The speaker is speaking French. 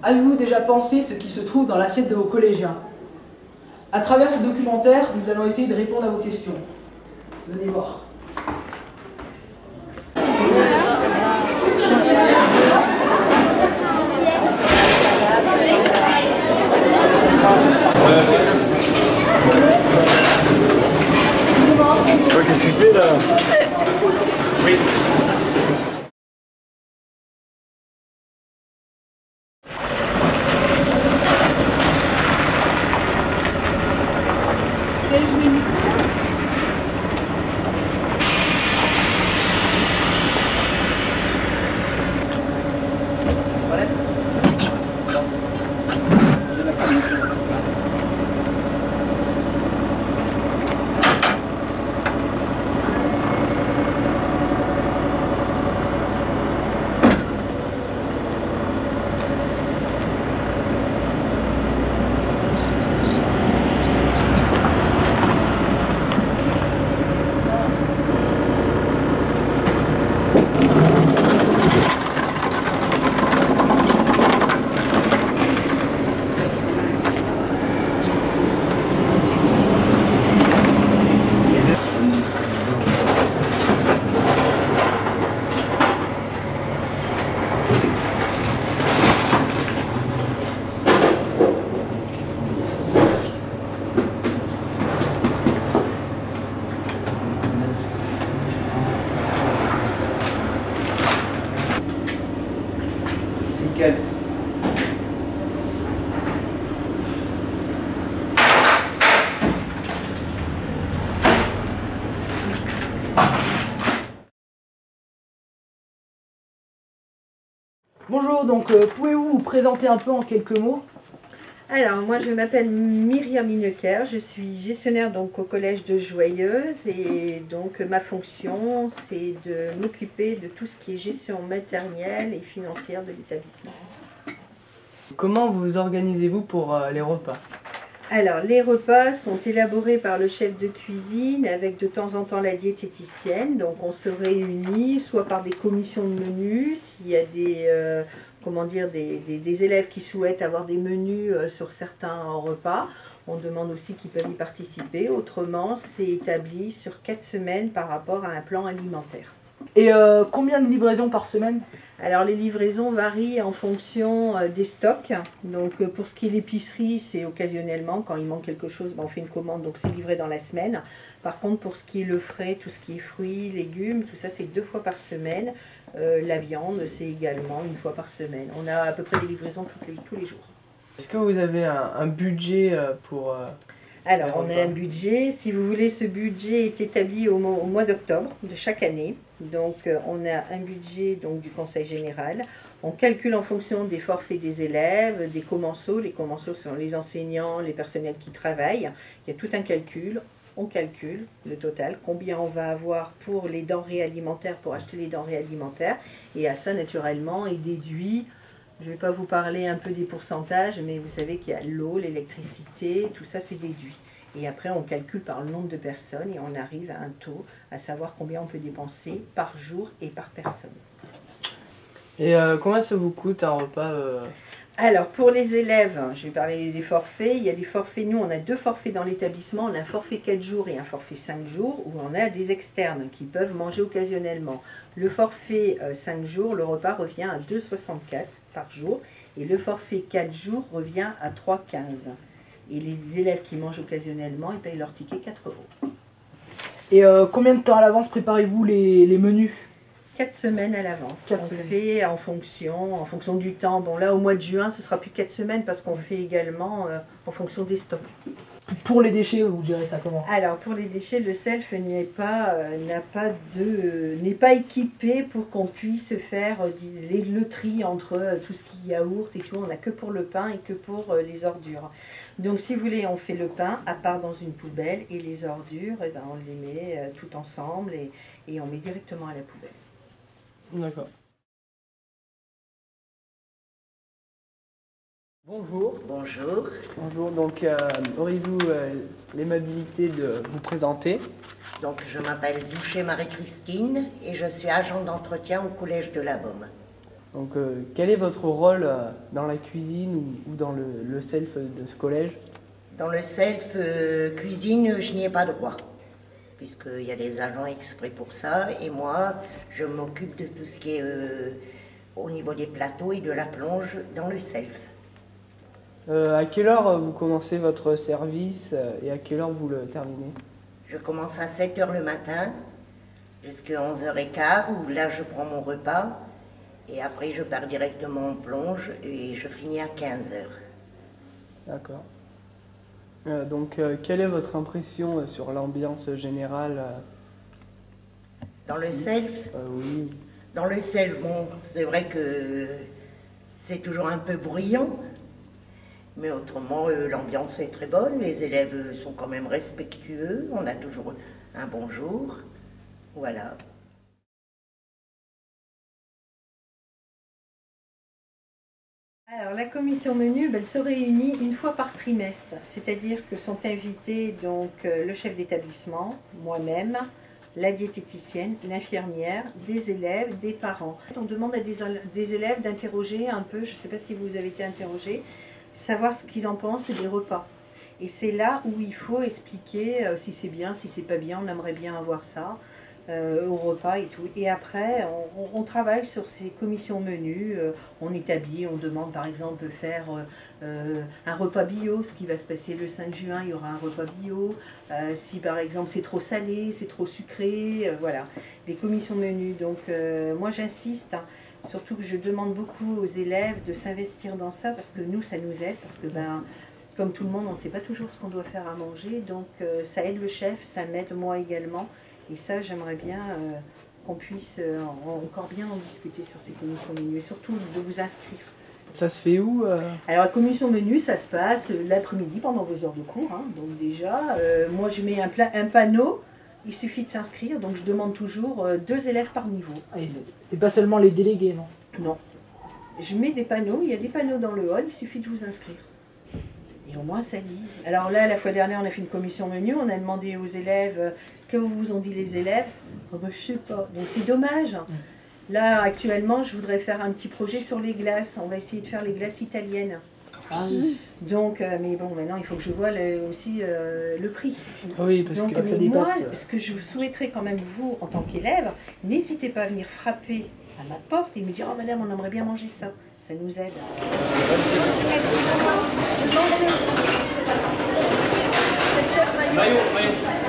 Avez-vous déjà pensé ce qui se trouve dans l'assiette de vos collégiens? À travers ce documentaire, nous allons essayer de répondre à vos questions. Venez voir. Qu'est-ce que tu fais là? Oui. Nickel. Bonjour, donc pouvez-vous vous présenter un peu en quelques mots? Alors, moi je m'appelle Myriam Innecker, je suis gestionnaire donc au collège de Joyeuse et donc ma fonction c'est de m'occuper de tout ce qui est gestion matérielle et financière de l'établissement. Comment vous organisez-vous pour les repas? Alors, les repas sont élaborés par le chef de cuisine avec de temps en temps la diététicienne. Donc, on se réunit soit par des commissions de menus, s'il y a des élèves qui souhaitent avoir des menus sur certains repas. On demande aussi qu'ils peuvent y participer. Autrement, c'est établi sur 4 semaines par rapport à un plan alimentaire. Et combien de livraisons par semaine? Alors les livraisons varient en fonction des stocks. Donc pour ce qui est l'épicerie, c'est occasionnellement, quand il manque quelque chose, on fait une commande, donc c'est livré dans la semaine. Par contre pour ce qui est le frais, tout ce qui est fruits, légumes, tout ça c'est 2 fois par semaine. La viande c'est également 1 fois par semaine. On a à peu près des livraisons tous les jours. Est-ce que vous avez un budget pour... Alors, on a un budget. Si vous voulez, ce budget est établi au mois d'octobre de chaque année. Donc, on a un budget donc, du Conseil général. On calcule en fonction des forfaits des élèves, des commensaux. Les commensaux sont les enseignants, les personnels qui travaillent. Il y a tout un calcul. On calcule le total, combien on va avoir pour les denrées alimentaires, pour acheter les denrées alimentaires. Et à ça, naturellement, est déduit... Je ne vais pas vous parler un peu des pourcentages, mais vous savez qu'il y a l'eau, l'électricité, tout ça c'est déduit. Et après on calcule par le nombre de personnes et on arrive à un taux, à savoir combien on peut dépenser par jour et par personne. Et combien ça vous coûte un repas Alors pour les élèves, je vais parler des forfaits. Il y a des forfaits, nous on a 2 forfaits dans l'établissement, on a un forfait 4 jours et un forfait 5 jours où on a des externes qui peuvent manger occasionnellement. Le forfait 5 jours, le repas revient à 2,64 par jour et le forfait 4 jours revient à 3,15. Et les élèves qui mangent occasionnellement, ils payent leur ticket 4 €. Et combien de temps à l'avance préparez-vous les menus? 4 semaines à l'avance. 4 On semaines. fait en fonction du temps. Bon là au mois de juin ce sera plus 4 semaines parce qu'on fait également en fonction des stocks. Pour les déchets, vous gérez ça comment? Alors pour les déchets, le self n'est pas équipé pour qu'on puisse faire le tri entre tout ce qui est yaourt et tout. On n'a que pour le pain et que pour les ordures. Donc si vous voulez, on fait le pain à part dans une poubelle et les ordures, eh ben, on les met tout ensemble et on met directement à la poubelle. D'accord. Bonjour. Bonjour. Bonjour, donc auriez-vous l'aimabilité de vous présenter? Donc, je m'appelle Douchet Marie-Christine et je suis agent d'entretien au collège de la Baume. Donc, quel est votre rôle dans la cuisine ou dans le self de ce collège? Dans le self cuisine, je n'y ai pas droit, puisqu'il y a des agents exprès pour ça. Et moi, je m'occupe de tout ce qui est au niveau des plateaux et de la plonge dans le self. À quelle heure vous commencez votre service et à quelle heure vous le terminez? Je commence à 7 h le matin, jusqu'à 11 h 15, où là je prends mon repas. Et après, je pars directement en plonge et je finis à 15 h. D'accord. Donc, quelle est votre impression sur l'ambiance générale? Dans le self? Oui. Dans le self, bon, c'est vrai que c'est toujours un peu bruyant, mais autrement, l'ambiance est très bonne. Les élèves sont quand même respectueux. On a toujours un bonjour. Voilà. Alors la commission menu, elle se réunit une fois par trimestre, c'est-à-dire que sont invités donc le chef d'établissement, moi-même, la diététicienne, l'infirmière, des élèves, des parents. On demande à des élèves d'interroger un peu, je ne sais pas si vous avez été interrogés, savoir ce qu'ils en pensent des repas. Et c'est là où il faut expliquer si c'est bien, si c'est pas bien, on aimerait bien avoir ça. Au repas et tout. Et après, on travaille sur ces commissions menus, on établit, on demande par exemple de faire un repas bio, ce qui va se passer le 5 juin, il y aura un repas bio. Si par exemple c'est trop salé, c'est trop sucré, voilà. Les commissions menus, donc moi j'insiste, hein, surtout que je demande beaucoup aux élèves de s'investir dans ça, parce que nous, ça nous aide, parce que comme tout le monde, on ne sait pas toujours ce qu'on doit faire à manger, donc ça aide le chef, ça m'aide moi également. Et ça, j'aimerais bien qu'on puisse encore bien en discuter sur ces commissions menus et surtout de vous inscrire. Ça se fait où Alors la commission menu, ça se passe l'après-midi pendant vos heures de cours. Hein. Donc déjà, moi je mets un panneau, il suffit de s'inscrire. Donc je demande toujours 2 élèves par niveau. C'est pas seulement les délégués, non? Non. Je mets des panneaux, il y a des panneaux dans le hall, il suffit de vous inscrire. Et au moins ça dit. Alors là, la fois dernière, on a fait une commission menu, on a demandé aux élèves, que vous ont dit les élèves? Oh ben, je sais pas. Donc c'est dommage. Là, actuellement, je voudrais faire un petit projet sur les glaces. On va essayer de faire les glaces italiennes. Ah oui. Donc, mais bon, maintenant, il faut que je vois aussi le prix. Oui, parce donc, que ça mais moi, dépasse. ce que je souhaiterais quand même, vous, en tant qu'élève, n'hésitez pas à venir frapper à ma porte et me dire « Oh madame, on aimerait bien manger ça ». Ça nous aide. Maillot.